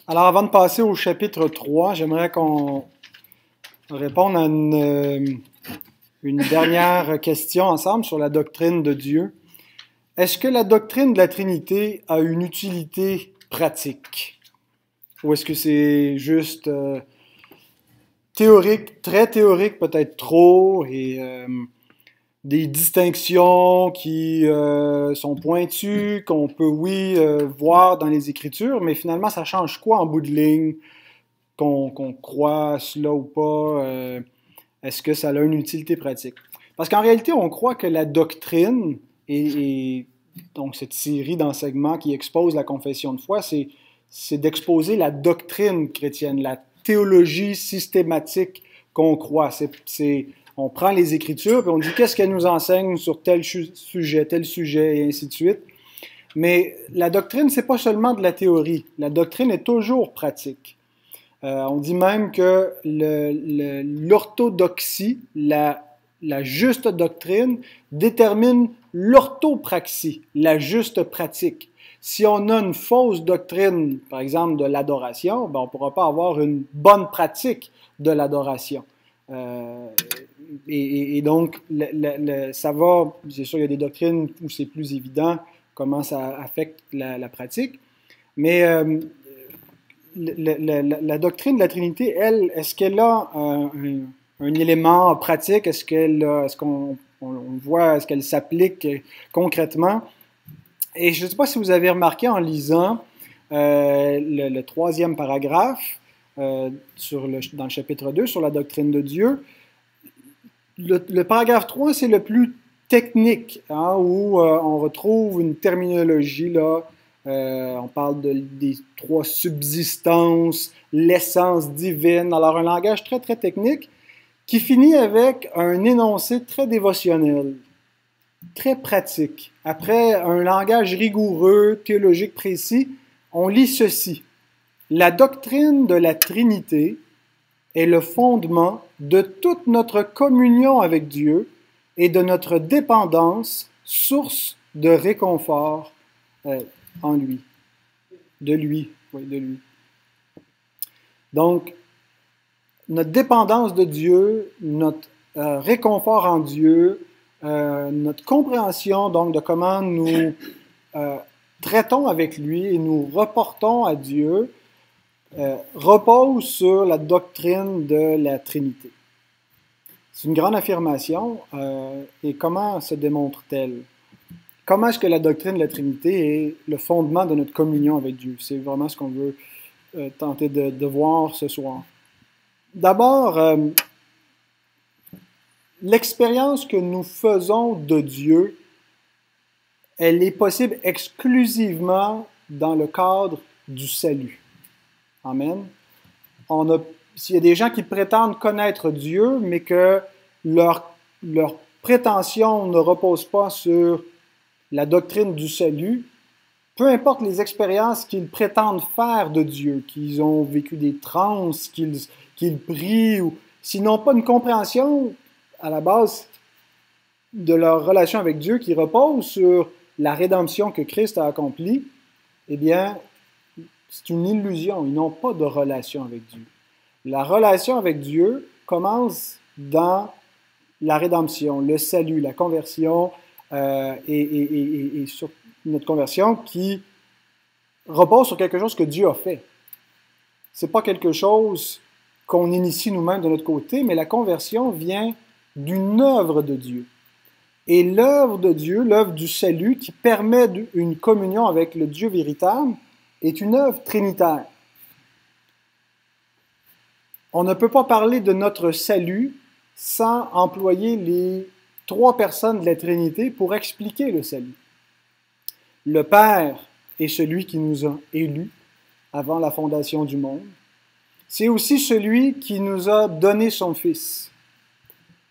Alors, avant de passer au chapitre 3, j'aimerais qu'on réponde à une dernière question ensemble sur la doctrine de Dieu. Est-ce que la doctrine de la Trinité a une utilité pratique? Ou est-ce que c'est juste théorique, très théorique, peut-être trop, et des distinctions qui sont pointues, qu'on peut, oui, voir dans les Écritures, mais finalement, ça change quoi en bout de ligne? Qu'on croit cela ou pas, est-ce que ça a une utilité pratique? Parce qu'en réalité, on croit que la doctrine et donc cette série d'enseignements qui expose la confession de foi, c'est d'exposer la doctrine chrétienne, la théologie systématique qu'on croit. On prend les Écritures et on dit qu'est-ce qu'elles nous enseignent sur tel sujet, et ainsi de suite. Mais la doctrine, c'est pas seulement de la théorie. La doctrine est toujours pratique. On dit même que l'orthodoxie, la juste doctrine, détermine l'orthopraxie, la juste pratique. Si on a une fausse doctrine, par exemple de l'adoration, ben on ne pourra pas avoir une bonne pratique de l'adoration. Et donc, ça va, c'est sûr, il y a des doctrines où c'est plus évident comment ça affecte la pratique, mais la doctrine de la Trinité, elle, est-ce qu'elle a un élément pratique? Est-ce qu'on voit, est-ce qu'elle s'applique concrètement? Et je ne sais pas si vous avez remarqué en lisant le troisième paragraphe dans le chapitre 2 sur la doctrine de Dieu, le paragraphe 3, c'est le plus technique, hein, où on retrouve une terminologie là. On parle des trois subsistances, l'essence divine. Alors, un langage très, très technique qui finit avec un énoncé très dévotionnel, très pratique. Après un langage rigoureux, théologique précis, on lit ceci. La doctrine de la Trinité est le fondement de toute notre communion avec Dieu et de notre dépendance, source de réconfort en lui. De lui. Donc, notre dépendance de Dieu, notre réconfort en Dieu, notre compréhension donc de comment nous traitons avec lui et nous reportons à Dieu repose sur la doctrine de la Trinité. C'est une grande affirmation et comment se démontre-t-elle? Comment est-ce que la doctrine de la Trinité est le fondement de notre communion avec Dieu? C'est vraiment ce qu'on veut tenter de voir ce soir. D'abord, l'expérience que nous faisons de Dieu, elle est possible exclusivement dans le cadre du salut. Amen. S'il y a des gens qui prétendent connaître Dieu, mais que leur prétention ne repose pas sur la doctrine du salut, peu importe les expériences qu'ils prétendent faire de Dieu, qu'ils ont vécu des transes, qu'ils prient, ou s'ils n'ont pas une compréhension à la base de leur relation avec Dieu qui repose sur la rédemption que Christ a accomplie, eh bien, c'est une illusion. Ils n'ont pas de relation avec Dieu. La relation avec Dieu commence dans la rédemption, le salut, la conversion, et sur notre conversion qui repose sur quelque chose que Dieu a fait. Ce n'est pas quelque chose qu'on initie nous-mêmes de notre côté, mais la conversion vient d'une œuvre de Dieu. Et l'œuvre de Dieu, l'œuvre du salut qui permet une communion avec le Dieu véritable, est une œuvre trinitaire. On ne peut pas parler de notre salut sans employer les trois personnes de la Trinité pour expliquer le salut. Le Père est celui qui nous a élus avant la fondation du monde. C'est aussi celui qui nous a donné son Fils.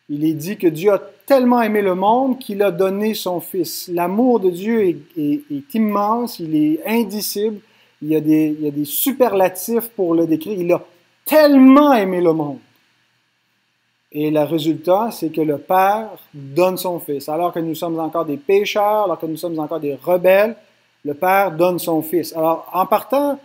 Il est dit que Dieu a tellement aimé le monde qu'il a donné son Fils. L'amour de Dieu est immense, il est indicible. Il y a des superlatifs pour le décrire. Il a tellement aimé le monde. Et le résultat, c'est que le Père donne son Fils. Alors que nous sommes encore des pécheurs, alors que nous sommes encore des rebelles, le Père donne son Fils. Alors, en partant,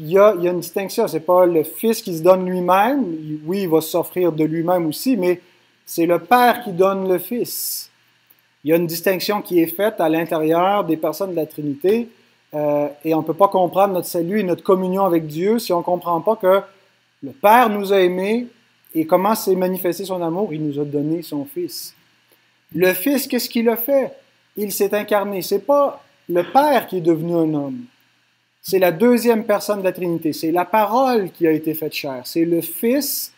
il y a une distinction. Ce n'est pas le Fils qui se donne lui-même. Oui, il va s'offrir de lui-même aussi, mais c'est le Père qui donne le Fils. Il y a une distinction qui est faite à l'intérieur des personnes de la Trinité et on ne peut pas comprendre notre salut et notre communion avec Dieu si on ne comprend pas que le Père nous a aimés et comment s'est manifesté son amour? Il nous a donné son Fils. Le Fils, qu'est-ce qu'il a fait? Il s'est incarné. Ce n'est pas le Père qui est devenu un homme. C'est la deuxième personne de la Trinité. C'est la parole qui a été faite chair. C'est le Fils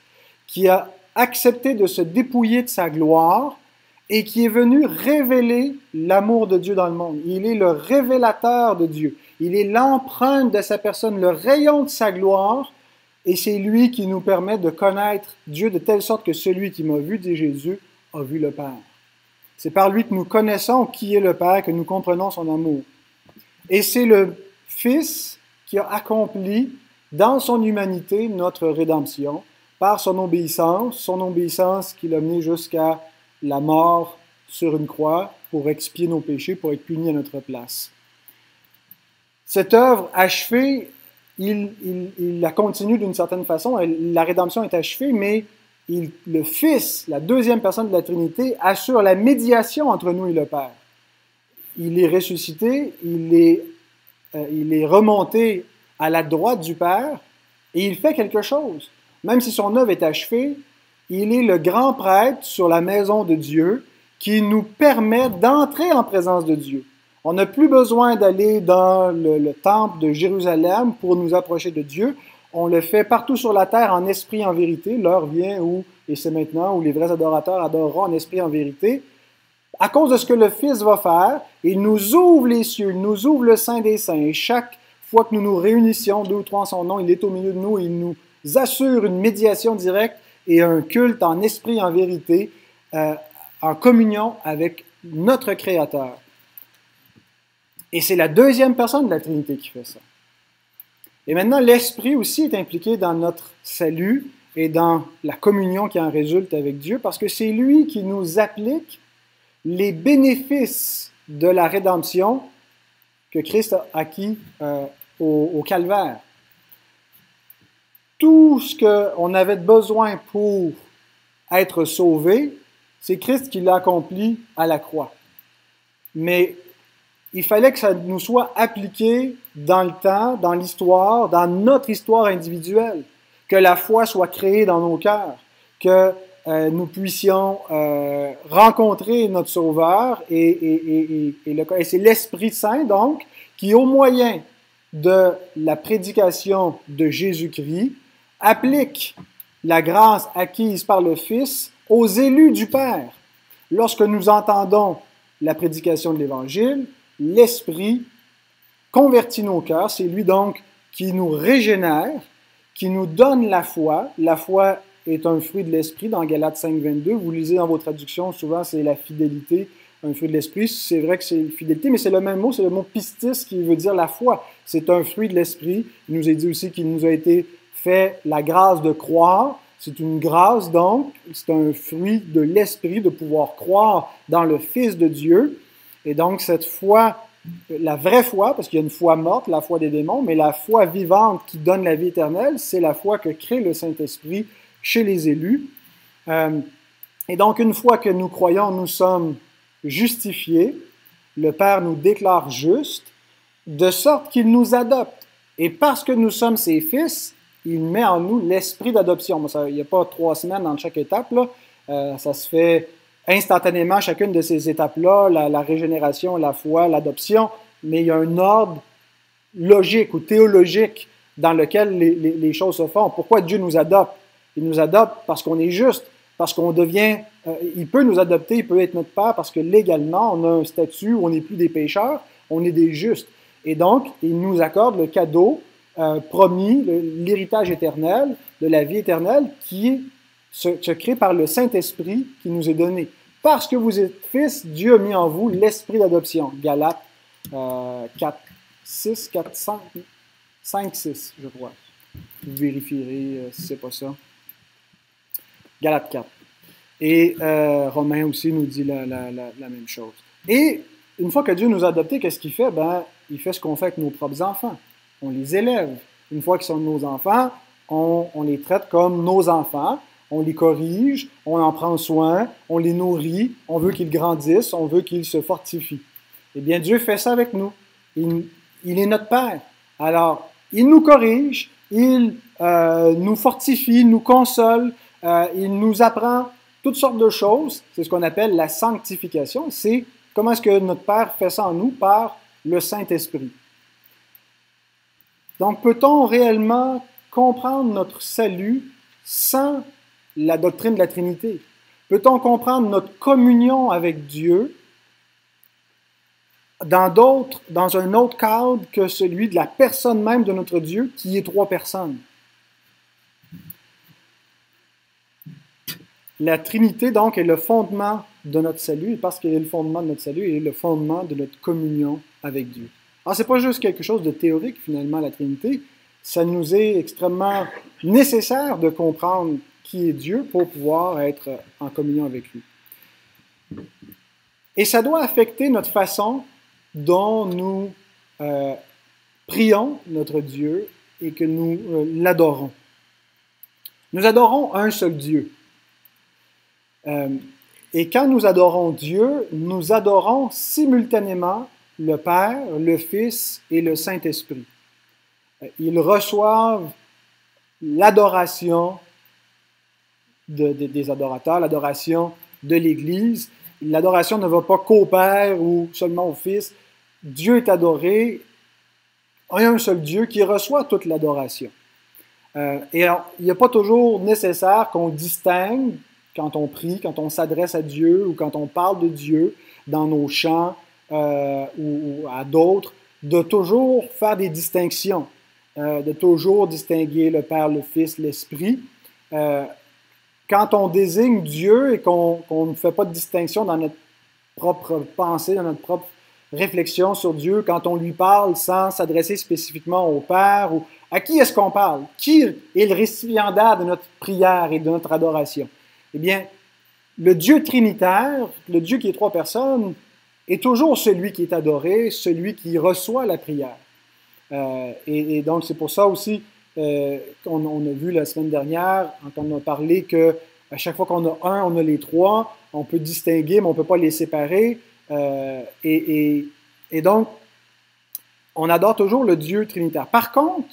qui a accepté de se dépouiller de sa gloire et qui est venu révéler l'amour de Dieu dans le monde. Il est le révélateur de Dieu. Il est l'empreinte de sa personne, le rayon de sa gloire, et c'est lui qui nous permet de connaître Dieu de telle sorte que celui qui m'a vu, dit Jésus, a vu le Père. C'est par lui que nous connaissons qui est le Père, que nous comprenons son amour. Et c'est le Fils qui a accompli dans son humanité notre rédemption par son obéissance qui l'a mené jusqu'à la mort sur une croix pour expier nos péchés, pour être puni à notre place. Cette œuvre achevée, il la continue d'une certaine façon. La rédemption est achevée, mais le Fils, la deuxième personne de la Trinité, assure la médiation entre nous et le Père. Il est ressuscité, il est remonté à la droite du Père et il fait quelque chose. Même si son œuvre est achevée, il est le grand prêtre sur la maison de Dieu qui nous permet d'entrer en présence de Dieu. On n'a plus besoin d'aller dans le temple de Jérusalem pour nous approcher de Dieu. On le fait partout sur la terre en esprit et en vérité. L'heure vient où, et c'est maintenant, où les vrais adorateurs adoreront en esprit et en vérité. À cause de ce que le Fils va faire, il nous ouvre les cieux, il nous ouvre le Saint des Saints. Et chaque fois que nous nous réunissions, 2 ou 3 en son nom, il est au milieu de nous et il nous assure une médiation directe et un culte en esprit et en vérité, en communion avec notre Créateur. Et c'est la deuxième personne de la Trinité qui fait ça. Et maintenant, l'Esprit aussi est impliqué dans notre salut et dans la communion qui en résulte avec Dieu, parce que c'est lui qui nous applique les bénéfices de la rédemption que Christ a acquis au Calvaire. Tout ce qu'on avait besoin pour être sauvé, c'est Christ qui l'a accompli à la croix. Mais il fallait que ça nous soit appliqué dans le temps, dans l'histoire, dans notre histoire individuelle, que la foi soit créée dans nos cœurs, que nous puissions rencontrer notre Sauveur et c'est l'Esprit Saint, donc, qui, au moyen de la prédication de Jésus-Christ, applique la grâce acquise par le Fils aux élus du Père. Lorsque nous entendons la prédication de l'Évangile, l'Esprit convertit nos cœurs. C'est lui donc qui nous régénère, qui nous donne la foi. La foi est un fruit de l'Esprit dans Galates 5.22. Vous lisez dans vos traductions, souvent c'est la fidélité, un fruit de l'Esprit. C'est vrai que c'est fidélité, mais c'est le même mot, c'est le mot pistis qui veut dire la foi. C'est un fruit de l'Esprit. Il nous est dit aussi qu'il nous a été fait la grâce de croire. C'est une grâce donc, c'est un fruit de l'Esprit de pouvoir croire dans le Fils de Dieu. Et donc cette foi, la vraie foi, parce qu'il y a une foi morte, la foi des démons, mais la foi vivante qui donne la vie éternelle, c'est la foi que crée le Saint-Esprit chez les élus. Et donc une fois que nous croyons, nous sommes justifiés, le Père nous déclare justes, de sorte qu'il nous adopte. Et parce que nous sommes ses fils, il met en nous l'esprit d'adoption. Il n'y a pas 3 semaines dans chaque étape, là. Ça se fait instantanément, chacune de ces étapes-là, la régénération, la foi, l'adoption, mais il y a un ordre logique ou théologique dans lequel les choses se font. Pourquoi Dieu nous adopte? Il nous adopte parce qu'on est juste, parce qu'on devient... il peut nous adopter, il peut être notre Père, parce que légalement, on a un statut où on n'est plus des pécheurs, on est des justes. Et donc, il nous accorde le cadeau promis, l'héritage éternel, de la vie éternelle, qui se crée par le Saint-Esprit qui nous est donné. Parce que vous êtes fils, Dieu a mis en vous l'esprit d'adoption. Galates 4, 6, 4, 5, 6, je crois. Vous vérifierez si c'est pas ça. Galates 4. Et Romains aussi nous dit la même chose. Et une fois que Dieu nous a adoptés, qu'est-ce qu'il fait? Ben, il fait ce qu'on fait avec nos propres enfants. On les élève, une fois qu'ils sont nos enfants, on les traite comme nos enfants, on les corrige, on en prend soin, on les nourrit, on veut qu'ils grandissent, on veut qu'ils se fortifient. Eh bien, Dieu fait ça avec nous. Il est notre Père. Alors, il nous corrige, il nous fortifie, nous console, il nous apprend toutes sortes de choses. C'est ce qu'on appelle la sanctification. C'est comment est-ce que notre Père fait ça en nous? Par le Saint-Esprit. Donc, peut-on réellement comprendre notre salut sans la doctrine de la Trinité? Peut-on comprendre notre communion avec Dieu dans un autre cadre que celui de la personne même de notre Dieu, qui est trois personnes? La Trinité, donc, est le fondement de notre salut, et parce qu'elle est le fondement de notre salut, elle est le fondement de notre communion avec Dieu. Alors, ce n'est pas juste quelque chose de théorique, finalement, la Trinité. Ça nous est extrêmement nécessaire de comprendre qui est Dieu pour pouvoir être en communion avec lui. Et ça doit affecter notre façon dont nous prions notre Dieu et que nous l'adorons. Nous adorons un seul Dieu. Et quand nous adorons Dieu, nous adorons simultanément le Père, le Fils et le Saint-Esprit. Ils reçoivent l'adoration des adorateurs, l'adoration de l'Église. L'adoration ne va pas qu'au Père ou seulement au Fils. Dieu est adoré. Il y a un seul Dieu qui reçoit toute l'adoration. Et alors, il n'est pas toujours nécessaire qu'on distingue quand on prie, quand on s'adresse à Dieu ou quand on parle de Dieu dans nos chants ou à d'autres, de toujours faire des distinctions, de toujours distinguer le Père, le Fils, l'Esprit. Quand on désigne Dieu et qu'on ne fait pas de distinction dans notre propre pensée, dans notre propre réflexion sur Dieu, quand on lui parle sans s'adresser spécifiquement au Père, ou à qui est-ce qu'on parle? Qui est le récipiendaire de notre prière et de notre adoration? Eh bien, le Dieu trinitaire, le Dieu qui est trois personnes, est toujours celui qui est adoré, celui qui reçoit la prière. Et donc, c'est pour ça aussi qu'on a vu la semaine dernière, quand on a parlé qu'à chaque fois qu'on a un, on a les trois, on peut distinguer, mais on ne peut pas les séparer. Et donc, on adore toujours le Dieu trinitaire. Par contre,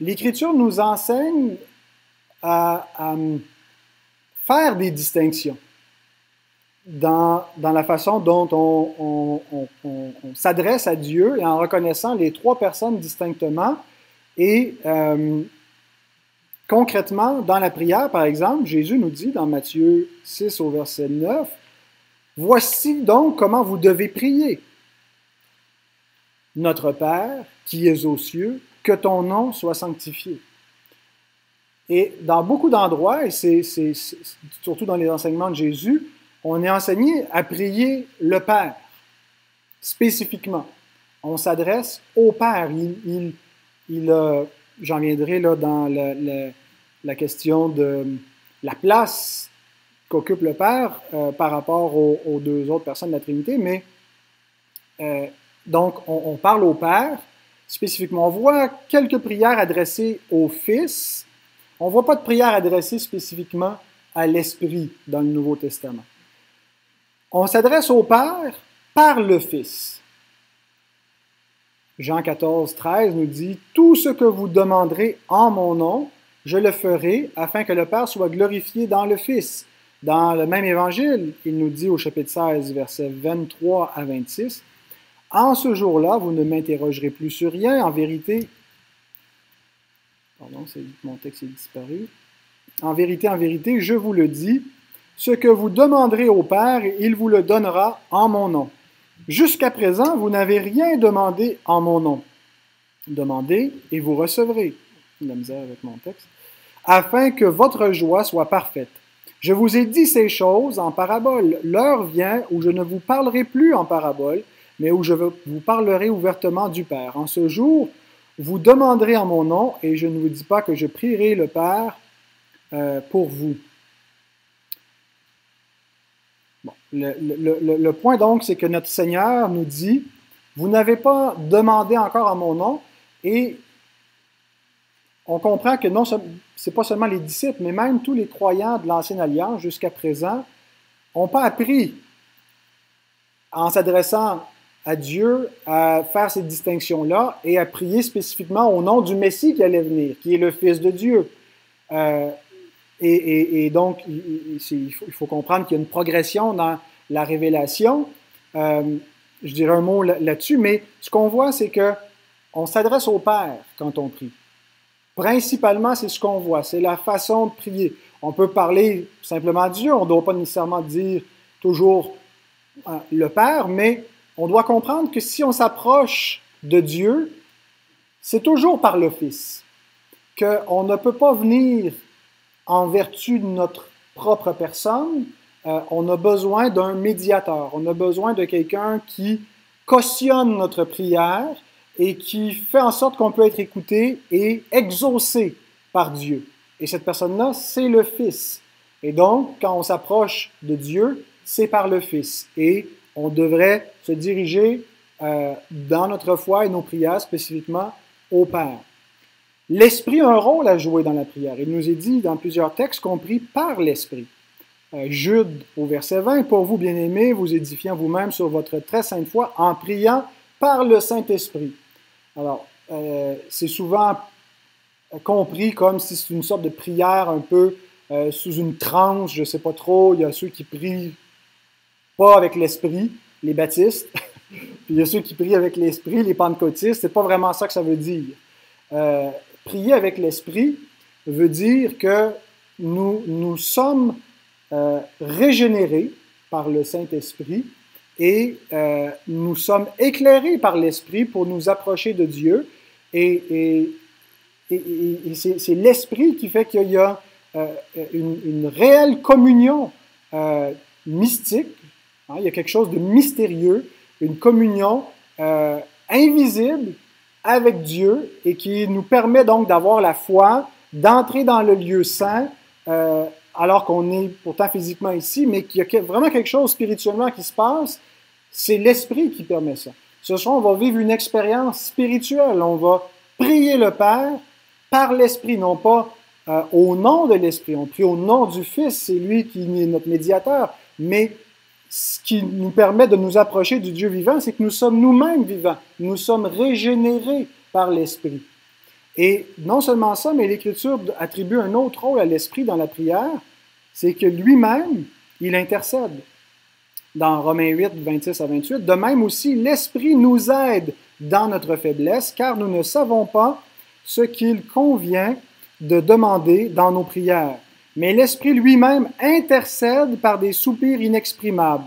l'Écriture nous enseigne à faire des distinctions dans la façon dont on s'adresse à Dieu et en reconnaissant les trois personnes distinctement. Et concrètement, dans la prière, par exemple, Jésus nous dit dans Matthieu 6 au verset 9, « Voici donc comment vous devez prier. Notre Père, qui es aux cieux, que ton nom soit sanctifié. » Et dans beaucoup d'endroits, et c'est surtout dans les enseignements de Jésus, on est enseigné à prier le Père, spécifiquement. On s'adresse au Père. J'en viendrai là dans la question de la place qu'occupe le Père par rapport aux deux autres personnes de la Trinité, mais donc on parle au Père spécifiquement. On voit quelques prières adressées au Fils. On ne voit pas de prière adressée spécifiquement à l'Esprit dans le Nouveau Testament. On s'adresse au Père par le Fils. Jean 14, 13 nous dit « Tout ce que vous demanderez en mon nom, je le ferai, afin que le Père soit glorifié dans le Fils. » Dans le même évangile, il nous dit au chapitre 16, versets 23 à 26, « En ce jour-là, vous ne m'interrogerez plus sur rien, en vérité... » Pardon, mon texte est disparu. « En vérité, je vous le dis, ce que vous demanderez au Père, il vous le donnera en mon nom. Jusqu'à présent, vous n'avez rien demandé en mon nom. Demandez et vous recevrez. » La misère avec mon texte. « Afin que votre joie soit parfaite. Je vous ai dit ces choses en parabole. L'heure vient où je ne vous parlerai plus en parabole, mais où je vous parlerai ouvertement du Père. En ce jour, vous demanderez en mon nom, et je ne vous dis pas que je prierai le Père pour vous. » Bon, le point donc, c'est que notre Seigneur nous dit, vous n'avez pas demandé encore en mon nom, et on comprend que ce n'est pas seulement les disciples, mais même tous les croyants de l'Ancienne Alliance jusqu'à présent n'ont pas appris, en s'adressant à Dieu, à faire cette distinction-là et à prier spécifiquement au nom du Messie qui allait venir, qui est le Fils de Dieu. Et donc, il faut comprendre qu'il y a une progression dans la révélation. Je dirais un mot là-dessus, mais ce qu'on voit, c'est qu'on s'adresse au Père quand on prie. Principalement, c'est ce qu'on voit, c'est la façon de prier. On peut parler simplement à Dieu, on ne doit pas nécessairement dire toujours le Père, mais on doit comprendre que si on s'approche de Dieu, c'est toujours par le Fils, qu'on ne peut pas venir en vertu de notre propre personne. On a besoin d'un médiateur, on a besoin de quelqu'un qui cautionne notre prière et qui fait en sorte qu'on peut être écouté et exaucé par Dieu. Et cette personne-là, c'est le Fils. Et donc, quand on s'approche de Dieu, c'est par le Fils. Et on devrait se diriger dans notre foi et nos prières spécifiquement au Père. L'Esprit a un rôle à jouer dans la prière. Il nous est dit dans plusieurs textes qu'on prie par l'Esprit. Jude, au verset 20, « Pour vous, bien-aimés, vous édifiant vous-même sur votre très sainte foi en priant par le Saint-Esprit. » Alors, c'est souvent compris comme si c'est une sorte de prière un peu sous une transe, je ne sais pas trop. Il y a ceux qui prient pas avec l'Esprit, les baptistes, puis il y a ceux qui prient avec l'Esprit, les pentecôtistes. C'est pas vraiment ça que ça veut dire. Prier avec l'Esprit veut dire que nous sommes régénérés par le Saint-Esprit et nous sommes éclairés par l'Esprit pour nous approcher de Dieu. Et c'est l'Esprit qui fait qu'il y a une réelle communion mystique. Hein, il y a quelque chose de mystérieux, une communion invisible avec Dieu et qui nous permet donc d'avoir la foi, d'entrer dans le lieu saint, alors qu'on est pourtant physiquement ici, mais qu'il y a vraiment quelque chose spirituellement qui se passe. C'est l'Esprit qui permet ça. Ce soir, on va vivre une expérience spirituelle. On va prier le Père par l'Esprit, non pas au nom de l'Esprit. On prie au nom du Fils, c'est lui qui est notre médiateur, mais ce qui nous permet de nous approcher du Dieu vivant, c'est que nous sommes nous-mêmes vivants. Nous sommes régénérés par l'Esprit. Et non seulement ça, mais l'Écriture attribue un autre rôle à l'Esprit dans la prière, c'est que lui-même, il intercède. Dans Romains 8, 26 à 28, de même aussi, l'Esprit nous aide dans notre faiblesse, car nous ne savons pas ce qu'il convient de demander dans nos prières. Mais l'Esprit lui-même intercède par des soupirs inexprimables.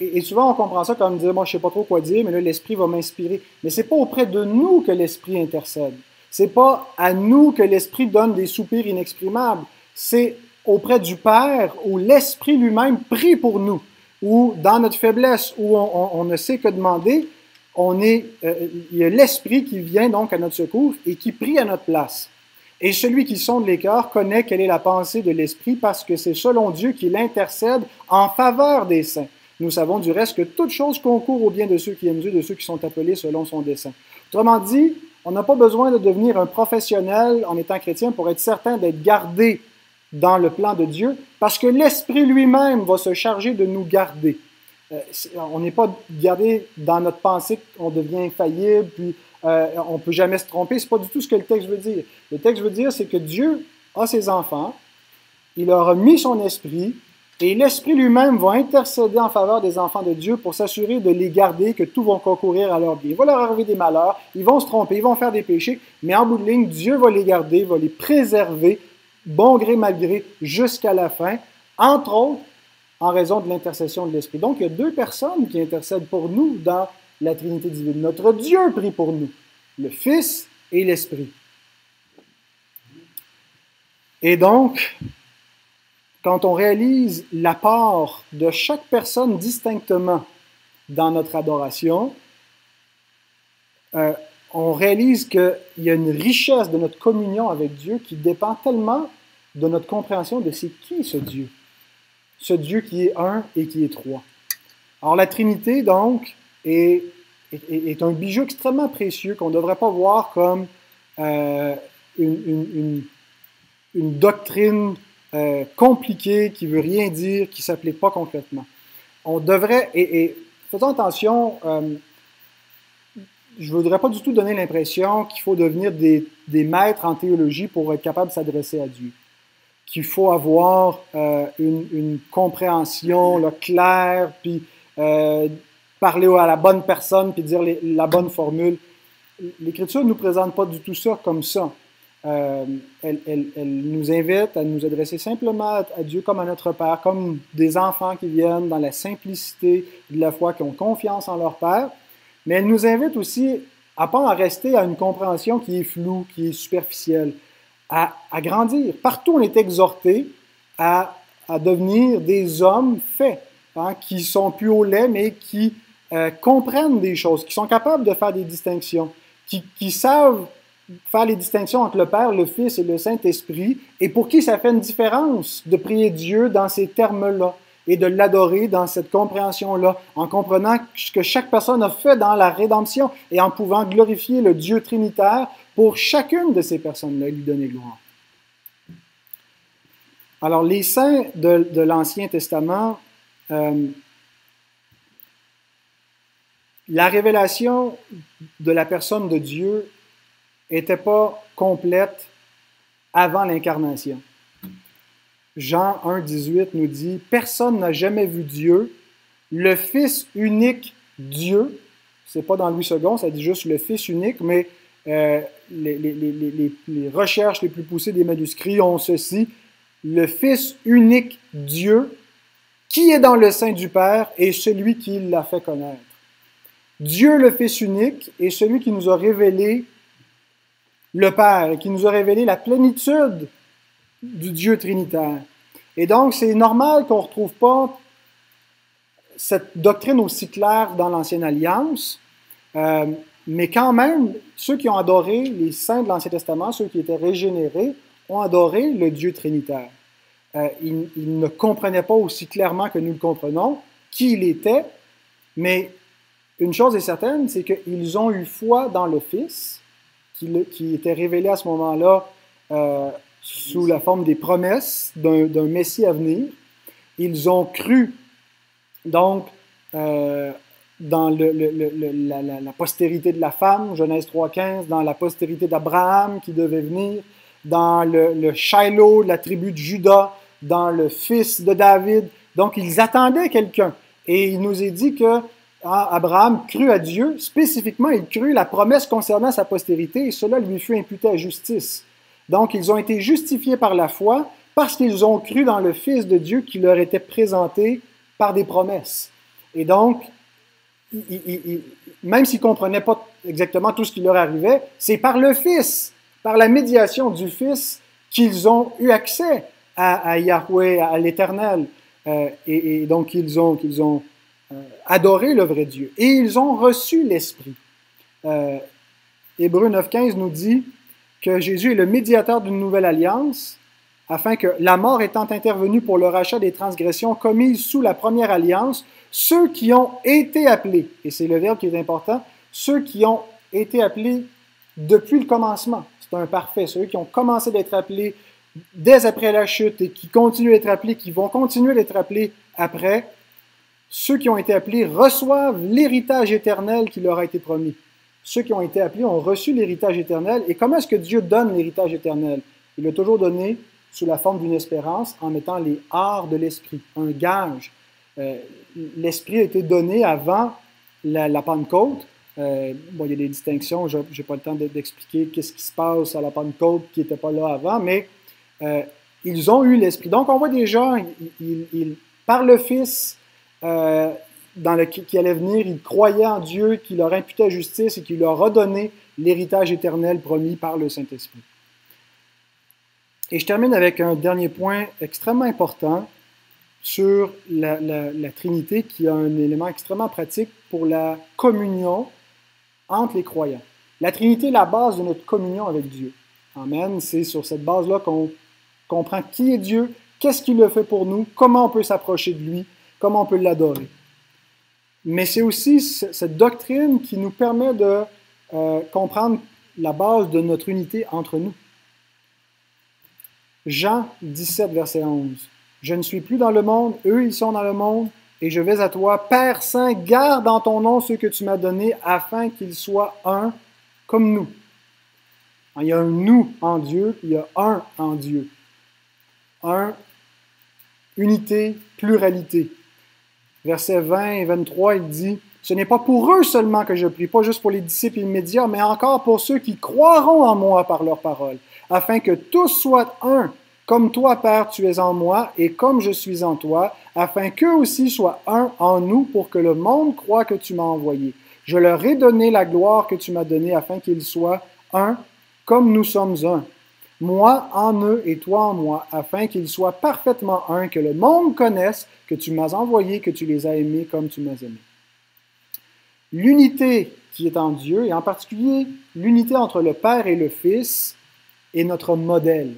Et souvent, on comprend ça comme dire, moi, je ne sais pas trop quoi dire, mais là, l'Esprit va m'inspirer. Mais ce n'est pas auprès de nous que l'Esprit intercède. Ce n'est pas à nous que l'Esprit donne des soupirs inexprimables. C'est auprès du Père où l'Esprit lui-même prie pour nous, où dans notre faiblesse, où on ne sait que demander, il y a l'Esprit qui vient donc à notre secours et qui prie à notre place. Et celui qui sonde les cœurs connaît quelle est la pensée de l'Esprit parce que c'est selon Dieu qu'il intercède en faveur des saints. Nous savons du reste que toute chose concourt au bien de ceux qui aiment Dieu, de ceux qui sont appelés selon son dessein. Autrement dit, on n'a pas besoin de devenir un professionnel en étant chrétien pour être certain d'être gardé dans le plan de Dieu, parce que l'Esprit lui-même va se charger de nous garder. On n'est pas gardé dans notre pensée qu'on devient infaillible, puis on ne peut jamais se tromper. Ce n'est pas du tout ce que le texte veut dire. Le texte veut dire, c'est que Dieu a ses enfants, il leur a mis son esprit, et l'Esprit lui-même va intercéder en faveur des enfants de Dieu pour s'assurer de les garder, que tout va concourir à leur bien. Il va leur arriver des malheurs, ils vont se tromper, ils vont faire des péchés, mais en bout de ligne, Dieu va les garder, va les préserver, bon gré, mal gré, jusqu'à la fin, entre autres, en raison de l'intercession de l'Esprit. Donc, il y a deux personnes qui intercèdent pour nous dans la Trinité divine. Notre Dieu prie pour nous, le Fils et l'Esprit. Et donc, quand on réalise l'apport de chaque personne distinctement dans notre adoration, on réalise qu'il y a une richesse de notre communion avec Dieu qui dépend tellement de notre compréhension de c'est qui ce Dieu. Ce Dieu qui est un et qui est trois. Alors la Trinité, donc, est un bijou extrêmement précieux qu'on ne devrait pas voir comme une doctrine compliquée qui ne veut rien dire, qui ne s'applique pas concrètement. On devrait, et faisons attention, je ne voudrais pas du tout donner l'impression qu'il faut devenir des maîtres en théologie pour être capable de s'adresser à Dieu. Qu'il faut avoir une compréhension là, claire, puis parler à la bonne personne, puis dire la bonne formule. L'Écriture ne nous présente pas du tout ça comme ça. Elle nous invite à nous adresser simplement à Dieu comme à notre Père, comme des enfants qui viennent dans la simplicité de la foi, qui ont confiance en leur Père. Mais elle nous invite aussi à pas en rester à une compréhension qui est floue, qui est superficielle, à grandir. Partout, on est exhorté à devenir des hommes faits, hein, qui sont plus au lait, mais qui comprennent des choses, qui sont capables de faire des distinctions, qui savent faire les distinctions entre le Père, le Fils et le Saint-Esprit, et pour qui ça fait une différence de prier Dieu dans ces termes-là et de l'adorer dans cette compréhension-là, en comprenant ce que chaque personne a fait dans la rédemption et en pouvant glorifier le Dieu trinitaire pour chacune de ces personnes-là, lui donner gloire. Alors, les saints de l'Ancien Testament, la révélation de la personne de Dieu n'était pas complète avant l'incarnation. Jean 1, 18 nous dit « Personne n'a jamais vu Dieu, le Fils unique Dieu ». Ce n'est pas dans Louis II, ça dit juste le Fils unique, mais les recherches les plus poussées des manuscrits ont ceci « Le Fils unique Dieu, qui est dans le sein du Père et celui qui l'a fait connaître. » Dieu, le Fils unique, est celui qui nous a révélé le Père et qui nous a révélé la plénitude du Dieu trinitaire. Et donc, c'est normal qu'on ne retrouve pas cette doctrine aussi claire dans l'Ancienne Alliance, mais quand même, ceux qui ont adoré les saints de l'Ancien Testament, ceux qui étaient régénérés, ont adoré le Dieu trinitaire. Ils ne comprenaient pas aussi clairement que nous le comprenons qui il était, mais une chose est certaine, c'est qu'ils ont eu foi dans le Fils, qui était révélé à ce moment-là sous la forme des promesses d'un Messie à venir. Ils ont cru, donc, dans la postérité de la femme, Genèse 3,15, dans la postérité d'Abraham qui devait venir, dans le Shiloh de la tribu de Juda, dans le fils de David. Donc, ils attendaient quelqu'un. Et il nous est dit que Abraham crut à Dieu, spécifiquement, il crut la promesse concernant sa postérité, et cela lui fut imputé à justice. Donc, ils ont été justifiés par la foi parce qu'ils ont cru dans le Fils de Dieu qui leur était présenté par des promesses. Et donc, même s'ils ne comprenaient pas exactement tout ce qui leur arrivait, c'est par le Fils, par la médiation du Fils, qu'ils ont eu accès à Yahweh, à l'Éternel. Et donc, ils ont adoré le vrai Dieu. Et ils ont reçu l'Esprit. Hébreux 9,15 nous dit que Jésus est le médiateur d'une nouvelle alliance, afin que, la mort étant intervenue pour le rachat des transgressions commises sous la première alliance, ceux qui ont été appelés, et c'est le verbe qui est important, ceux qui ont été appelés depuis le commencement, c'est un parfait, ceux qui ont commencé d'être appelés dès après la chute et qui continuent d'être appelés, qui vont continuer d'être appelés après, ceux qui ont été appelés reçoivent l'héritage éternel qui leur a été promis. Ceux qui ont été appelés ont reçu l'héritage éternel. Et comment est-ce que Dieu donne l'héritage éternel? Il l'a toujours donné sous la forme d'une espérance en mettant les arts de l'Esprit, un gage. L'Esprit a été donné avant la Pentecôte. Il y a des distinctions, je n'ai pas le temps d'expliquer qu'est-ce qui se passe à la Pentecôte qui n'était pas là avant, mais ils ont eu l'Esprit. Donc, on voit déjà, par le Fils, qui allait venir, ils croyaient en Dieu, qui leur imputait justice et qui leur a donné l'héritage éternel promis par le Saint-Esprit. Et je termine avec un dernier point extrêmement important sur la Trinité, qui a un élément extrêmement pratique pour la communion entre les croyants. La Trinité est la base de notre communion avec Dieu. Amen. C'est sur cette base-là qu'on comprend qui est Dieu, qu'est-ce qu'il a fait pour nous, comment on peut s'approcher de lui, comment on peut l'adorer. Mais c'est aussi cette doctrine qui nous permet de comprendre la base de notre unité entre nous. Jean 17, verset 11. Je ne suis plus dans le monde, eux ils sont dans le monde, et je vais à toi. Père Saint, garde en ton nom ceux que tu m'as donnés, afin qu'ils soient un comme nous. Il y a un nous en Dieu, il y a un en Dieu. Un, unité, pluralité. Versets 20 et 23, il dit, « Ce n'est pas pour eux seulement que je prie, pas juste pour les disciples immédiats, mais encore pour ceux qui croiront en moi par leur parole, afin que tous soient un, comme toi, Père, tu es en moi, et comme je suis en toi, afin qu'eux aussi soient un en nous, pour que le monde croie que tu m'as envoyé. Je leur ai donné la gloire que tu m'as donnée, afin qu'ils soient un, comme nous sommes un. Moi en eux et toi en moi, afin qu'ils soient parfaitement un, que le monde connaisse que tu m'as envoyé, que tu les as aimés comme tu m'as aimé. » L'unité qui est en Dieu, et en particulier l'unité entre le Père et le Fils, est notre modèle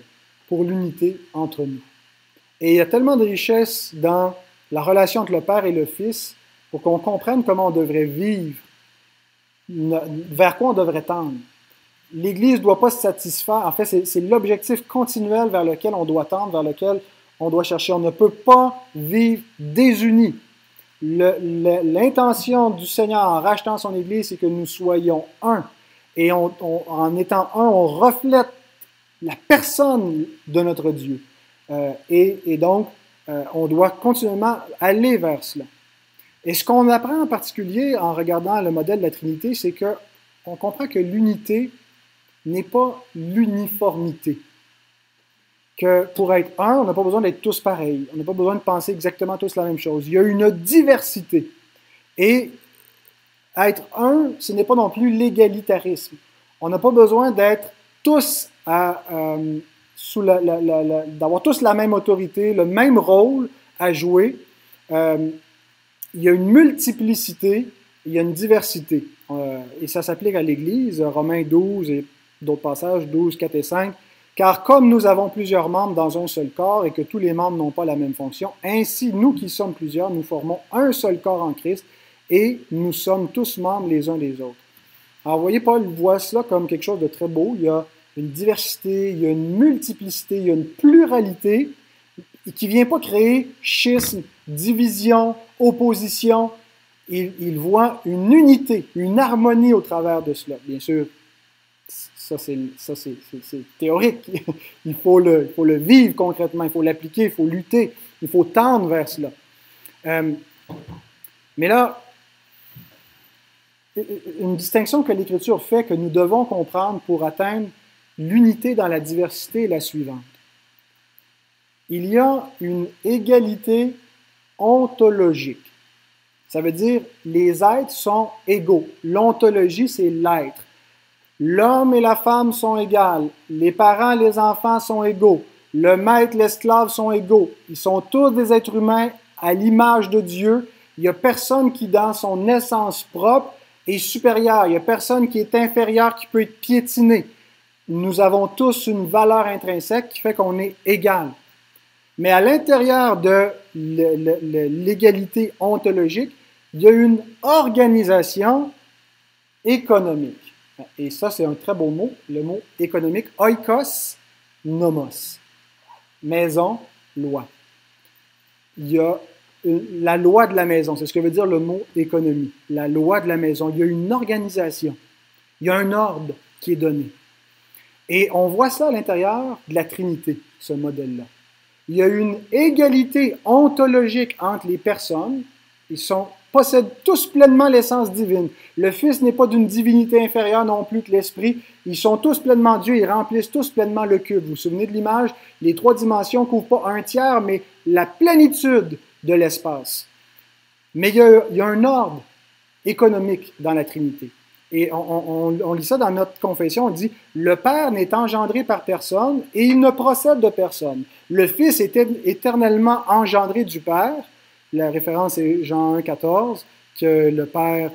pour l'unité entre nous. Et il y a tellement de richesse dans la relation entre le Père et le Fils pour qu'on comprenne comment on devrait vivre, vers quoi on devrait tendre. L'Église ne doit pas se satisfaire. En fait, c'est l'objectif continuel vers lequel on doit tendre, vers lequel on doit chercher. On ne peut pas vivre désunis. L'intention du Seigneur en rachetant son Église, c'est que nous soyons un. Et en étant un, on reflète la personne de notre Dieu. Et donc, on doit continuellement aller vers cela. Et ce qu'on apprend en particulier en regardant le modèle de la Trinité, c'est qu'on comprend que l'unité n'est pas l'uniformité. Que pour être un, on n'a pas besoin d'être tous pareils. On n'a pas besoin de penser exactement tous la même chose. Il y a une diversité. Et être un, ce n'est pas non plus l'égalitarisme. On n'a pas besoin d'être tous d'avoir tous la même autorité, le même rôle à jouer. Il y a une multiplicité, il y a une diversité. Et ça s'applique à l'Église, Romains 12 et d'autres passages, 12, 4 et 5. Car comme nous avons plusieurs membres dans un seul corps et que tous les membres n'ont pas la même fonction, ainsi nous qui sommes plusieurs, nous formons un seul corps en Christ et nous sommes tous membres les uns des autres. Alors vous voyez, Paul voit cela comme quelque chose de très beau. Il y a une diversité, il y a une multiplicité, il y a une pluralité qui ne vient pas créer schisme, division, opposition. Il voit une unité, une harmonie au travers de cela. Bien sûr, ça c'est théorique. Il faut le vivre concrètement, il faut l'appliquer, il faut lutter, il faut tendre vers cela. Mais là, une distinction que l'Écriture fait, que nous devons comprendre pour atteindre l'unité dans la diversité est la suivante. Il y a une égalité ontologique. Ça veut dire les êtres sont égaux. L'ontologie, c'est l'être. L'homme et la femme sont égaux. Les parents et les enfants sont égaux. Le maître, l'esclave sont égaux. Ils sont tous des êtres humains à l'image de Dieu. Il n'y a personne qui, dans son essence propre, est supérieur. Il n'y a personne qui est inférieur, qui peut être piétiné. Nous avons tous une valeur intrinsèque qui fait qu'on est égal. Mais à l'intérieur de l'égalité ontologique, il y a une organisation économique. Et ça, c'est un très beau mot, le mot économique, oikos nomos. Maison, loi. Il y a la loi de la maison, c'est ce que veut dire le mot économie. La loi de la maison. Il y a une organisation. Il y a un ordre qui est donné. Et on voit ça à l'intérieur de la Trinité, ce modèle-là. Il y a une égalité ontologique entre les personnes. Ils possèdent tous pleinement l'essence divine. Le Fils n'est pas d'une divinité inférieure non plus que l'Esprit. Ils sont tous pleinement Dieu, ils remplissent tous pleinement le cube. Vous vous souvenez de l'image? Les trois dimensions ne couvrent pas un tiers, mais la plénitude de l'espace. Mais il y a un ordre économique dans la Trinité. Et on lit ça dans notre confession, on dit « Le Père n'est engendré par personne et il ne procède de personne. Le Fils est éternellement engendré du Père. » La référence est Jean 1, 14, que le Père,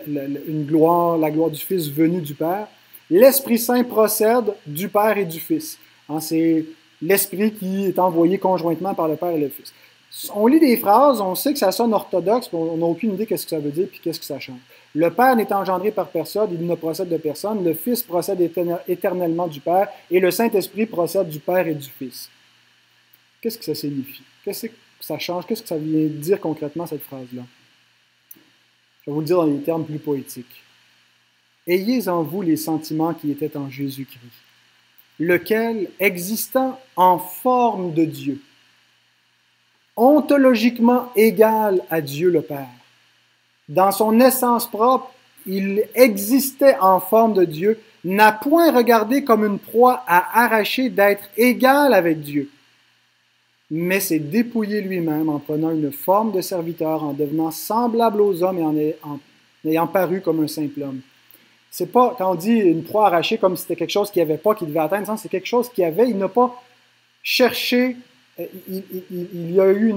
la gloire du Fils venue du Père. L'Esprit Saint procède du Père et du Fils. Hein, c'est l'Esprit qui est envoyé conjointement par le Père et le Fils. On lit des phrases, on sait que ça sonne orthodoxe, mais on n'a aucune idée de ce que ça veut dire et qu'est-ce que ça change. Le Père n'est engendré par personne, il ne procède de personne. Le Fils procède éternellement du Père et le Saint-Esprit procède du Père et du Fils. Qu'est-ce que ça signifie? Qu'est-ce que ça change? Qu'est-ce que ça vient dire concrètement, cette phrase-là? Je vais vous le dire dans des termes plus poétiques. Ayez en vous les sentiments qui étaient en Jésus-Christ, lequel, existant en forme de Dieu, ontologiquement égal à Dieu le Père, dans son essence propre, il existait en forme de Dieu, n'a point regardé comme une proie à arracher d'être égal avec Dieu, mais s'est dépouillé lui-même en prenant une forme de serviteur, en devenant semblable aux hommes et en ayant paru comme un simple homme. C'est pas, quand on dit une proie arrachée, comme si c'était quelque chose qu'il n'y avait pas, qu'il devait atteindre, c'est quelque chose qu'il y avait, il n'a pas cherché, il y a eu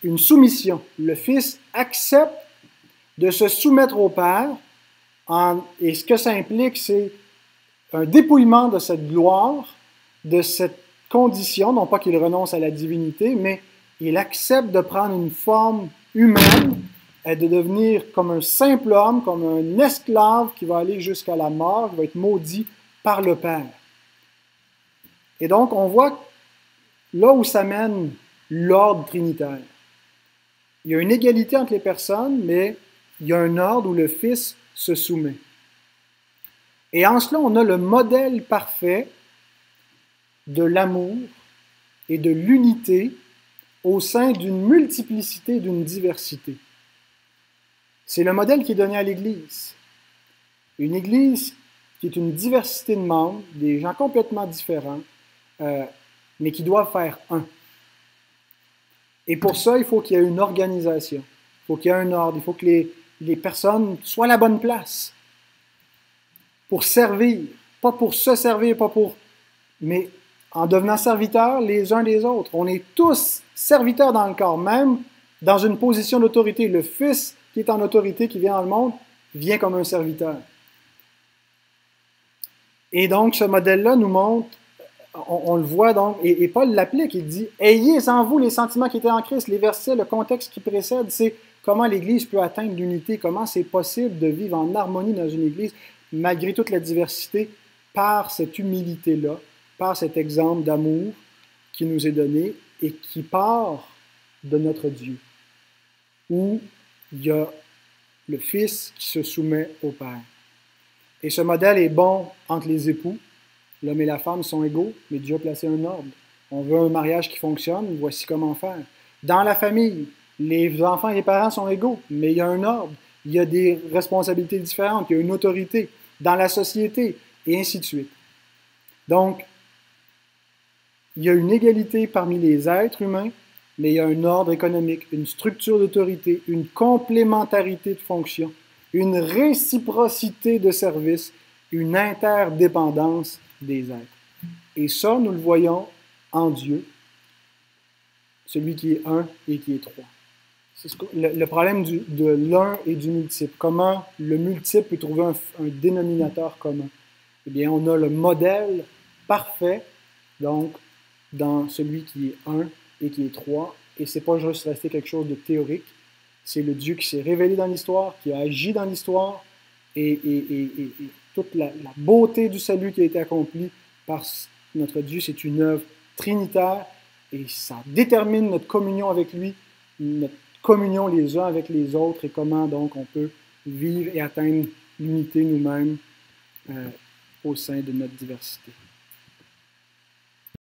une soumission. Le Fils accepte de se soumettre au Père, et ce que ça implique, c'est un dépouillement de cette gloire, de cette condition, non pas qu'il renonce à la divinité, mais il accepte de prendre une forme humaine et de devenir comme un simple homme, comme un esclave qui va aller jusqu'à la mort, qui va être maudit par le Père. Et donc, on voit là où ça mène l'ordre trinitaire. Il y a une égalité entre les personnes, mais il y a un ordre où le Fils se soumet. Et en cela, on a le modèle parfait de l'amour et de l'unité au sein d'une multiplicité, d'une diversité. C'est le modèle qui est donné à l'Église. Une Église qui est une diversité de membres, des gens complètement différents, mais qui doivent faire un. Et pour ça, il faut qu'il y ait une organisation, il faut qu'il y ait un ordre, il faut que les personnes soient à la bonne place pour servir, pas pour se servir, mais en devenant serviteurs les uns des autres. On est tous serviteurs dans le corps, même dans une position d'autorité. Le Fils qui est en autorité, qui vient dans le monde, vient comme un serviteur. Et donc, ce modèle-là nous montre, on le voit donc, et Paul l'applique, il dit « Ayez en vous les sentiments qui étaient en Christ ». Les versets, le contexte qui précède, c'est comment l'Église peut atteindre l'unité, comment c'est possible de vivre en harmonie dans une Église, malgré toute la diversité, par cette humilité-là, par cet exemple d'amour qui nous est donné et qui part de notre Dieu, où il y a le Fils qui se soumet au Père. Et ce modèle est bon entre les époux. L'homme et la femme sont égaux, mais Dieu a placé un ordre. On veut un mariage qui fonctionne, voici comment faire. Dans la famille, les enfants et les parents sont égaux, mais il y a un ordre. Il y a des responsabilités différentes, il y a une autorité. Dans la société, et ainsi de suite. Donc, il y a une égalité parmi les êtres humains, mais il y a un ordre économique, une structure d'autorité, une complémentarité de fonctions, une réciprocité de services, une interdépendance des êtres. Et ça, nous le voyons en Dieu, celui qui est un et qui est trois. C'est le problème de l'un et du multiple. Comment le multiple peut trouver un dénominateur commun? Eh bien, on a le modèle parfait, donc, dans celui qui est un et qui est trois. Et c'est pas juste resté quelque chose de théorique. C'est le Dieu qui s'est révélé dans l'histoire, qui a agi dans l'histoire, et toute la beauté du salut qui a été accompli par notre Dieu, c'est une œuvre trinitaire, et ça détermine notre communion avec lui, notre communion les uns avec les autres, et comment donc on peut vivre et atteindre l'unité nous-mêmes au sein de notre diversité.